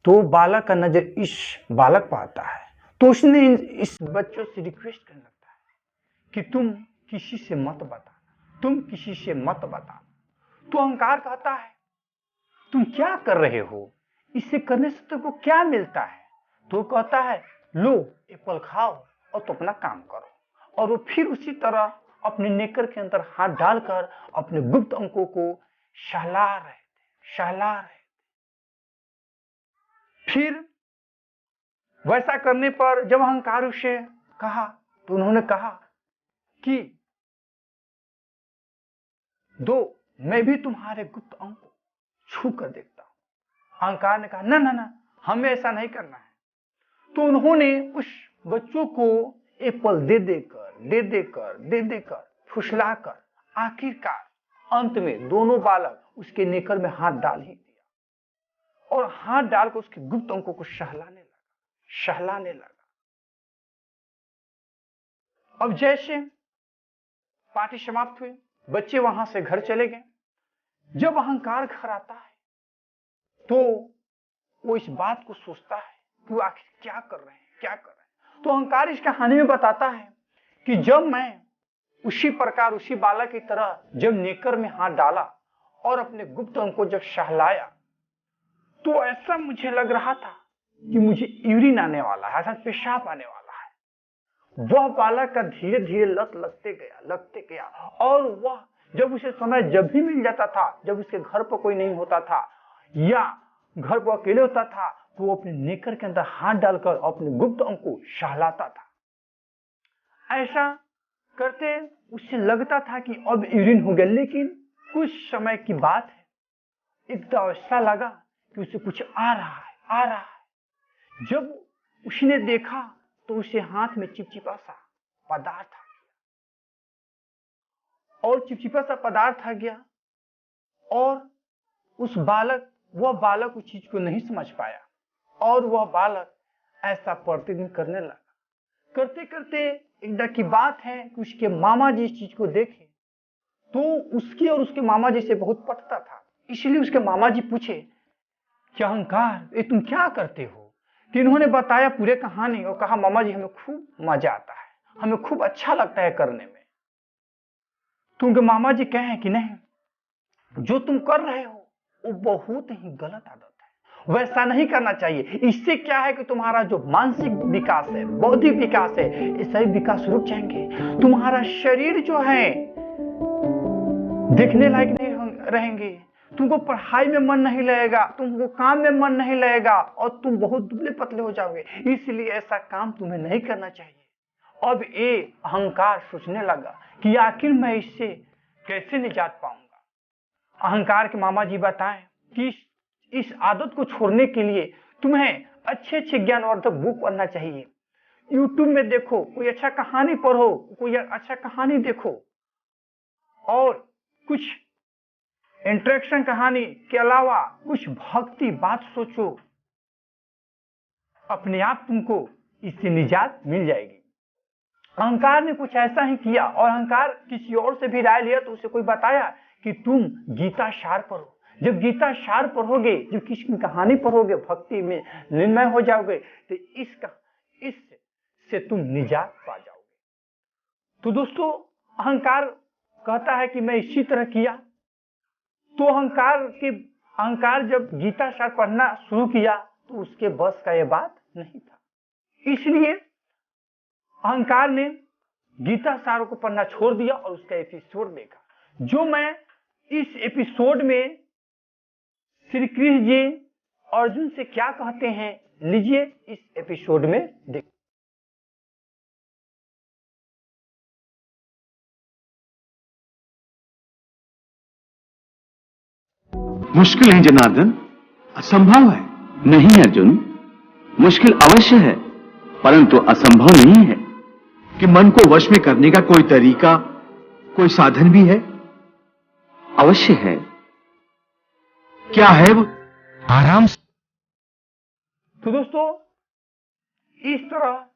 तो बालक का नजर इस बालक पर आता है, तो उसने इस बच्चों से रिक्वेस्ट करने लगता है कि तुम किसी से मत बताना, तुम किसी से मत बताना। तो अहंकार कहता है तुम क्या कर रहे हो, इससे करने से तुमको क्या मिलता है? तो कहता है लो एप्पल खाओ और तो अपना काम करो। और वो फिर उसी तरह अपने नेकर के अंदर हाथ डालकर अपने गुप्त अंकों को सहला रहे थे। फिर वैसा करने पर जब अहंकार उसे कहा तो उन्होंने कहा कि दो, मैं भी तुम्हारे गुप्त अंक को छू कर देखता हूं। अहंकार ने कहा ना ना ना, हमें ऐसा नहीं करना है। तो उन्होंने उस बच्चों को एप्पल दे देकर फुसलाकर आखिरकार अंत में दोनों बालक उसके नेकर में हाथ डाल ही दिया और हाथ डालकर उसके गुप्त अंकों को सहलाने लगा। अब जैसे पार्टी समाप्त हुई, बच्चे वहां से घर चले गए। जब अहंकार घर आता है तो वो इस बात को सोचता है कि वो आखिर क्या कर रहे हैं। तो अहंकार इस कहानी में बताता है कि जब मैं उसी प्रकार उसी बालक की तरह जब नेकर में हाथ डाला और अपने गुप्त अंग को जब सहलाया तो ऐसा मुझे लग रहा था कि मुझे यूरिन आने वाला है, अर्थात पेशाब आने वाला है। वह बालक का धीरे धीरे लत लगते गया और वह जब उसे समय जब भी मिल जाता था, जब उसके घर पर कोई नहीं होता था या घर पर अकेले होता था, तो वो अपने नेकर के अंदर हाथ डालकर अपने गुप्त अंग को सहलाता था। ऐसा करते उससे लगता था कि अब यूरिन हो गया, लेकिन कुछ समय की बात है, एकदम ऐसा लगा कि उसे कुछ आ रहा है। जब उसने देखा तो उसे हाथ में चिपचिपा सा पदार्थ आ गया और चिपचिपा सा पदार्थ आ गया और वह बालक उस चीज को नहीं समझ पाया और वह बालक ऐसा प्रतिदिन करने लगा। करते करते एक दिन की बात है कि उसके मामा जी इस चीज को देखे तो उसके और उसके मामा जी से बहुत पटता था, इसलिए उसके मामा जी पूछे कि अहंकार ये तुम क्या करते हो? तो इन्होंने बताया पूरे कहानी और कहा मामा जी हमें खूब मजा आता है, हमें खूब अच्छा लगता है करने में। तो उनके मामा जी कहे कि नहीं, जो तुम कर रहे हो वो बहुत ही गलत आदत है, वैसा नहीं करना चाहिए। इससे क्या है कि तुम्हारा जो मानसिक विकास है, बौद्धिक विकास है, ये सभी विकास रुक जाएंगे। तुम्हारा शरीर जो है देखने लायक नहीं रहेंगे, तुमको पढ़ाई में मन नहीं लगेगा, तुमको काम में मन नहीं लगेगा और तुम बहुत दुबले पतले हो जाओगे। इसलिए ऐसा काम तुम्हें नहीं करना चाहिए। अब ये अहंकार सोचने लगा कि आखिर मैं इससे कैसे निजात पाऊंगा। अहंकार के मामा जी बताएं कि इस आदत को छोड़ने के लिए तुम्हें अच्छे ज्ञानवर्धक बुक पढ़ना चाहिए। यूट्यूब में देखो, कोई अच्छा कहानी पढ़ो, कोई अच्छा कहानी देखो और कुछ इंटरेक्शन कहानी के अलावा कुछ भक्ति बात सोचो, अपने आप तुमको इससे निजात मिल जाएगी। अहंकार ने कुछ ऐसा ही किया और अहंकार किसी और से भी राय लिया तो उसे कोई बताया कि तुम गीता सार पढ़ो। जब गीता सार पढ़ोगे, जब किसी की कहानी पढ़ोगे, भक्ति में निर्मय हो जाओगे तो इससे तुम निजात पा जाओगे। तो दोस्तों अहंकार कहता है कि मैं इसी तरह किया। तो अहंकार जब गीता सार पढ़ना शुरू किया तो उसके बस का यह बात नहीं था, इसलिए अहंकार ने गीता सार को पढ़ना छोड़ दिया और उसका एपिसोड देखा। जो मैं इस एपिसोड में श्री कृष्ण जी अर्जुन से क्या कहते हैं, लीजिए इस एपिसोड में देखिए। मुश्किल है जनार्दन, असंभव है। नहीं अर्जुन, मुश्किल अवश्य है, परंतु असंभव नहीं है। कि मन को वश में करने का कोई तरीका, कोई साधन भी है? अवश्य है। क्या है वो? आराम से। तो दोस्तों इस तरह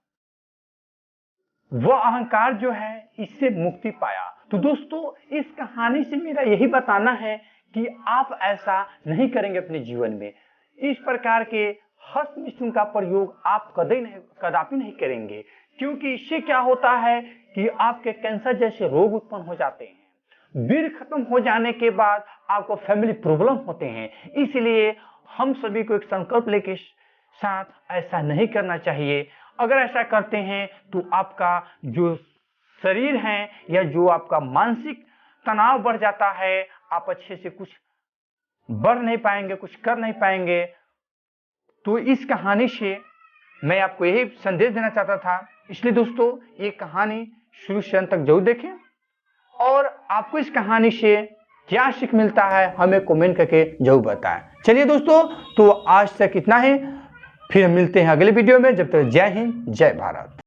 वह अहंकार जो है इससे मुक्ति पाया। तो दोस्तों इस कहानी से मेरा यही बताना है कि आप ऐसा नहीं करेंगे अपने जीवन में। इस प्रकार के हस्त मिश्रण का प्रयोग आप कदापि नहीं करेंगे, क्योंकि इससे क्या होता है कि आपके कैंसर जैसे रोग उत्पन्न हो जाते हैं। वीर्य खत्म हो जाने के बाद आपको फैमिली प्रॉब्लम होते हैं। इसलिए हम सभी को एक संकल्प लेके साथ ऐसा नहीं करना चाहिए। अगर ऐसा करते हैं तो आपका जो शरीर है या जो आपका मानसिक तनाव बढ़ जाता है, आप अच्छे से कुछ बढ़ नहीं पाएंगे, कुछ कर नहीं पाएंगे। तो इस कहानी से मैं आपको यही संदेश देना चाहता था। इसलिए दोस्तों ये कहानी शुरू से अंत तक जरूर देखें, और आपको इस कहानी से क्या सीख मिलता है हमें कमेंट करके जरूर बताएं। चलिए दोस्तों, तो आज तक इतना ही, फिर मिलते हैं अगले वीडियो में। जब तक जय हिंद, जय भारत।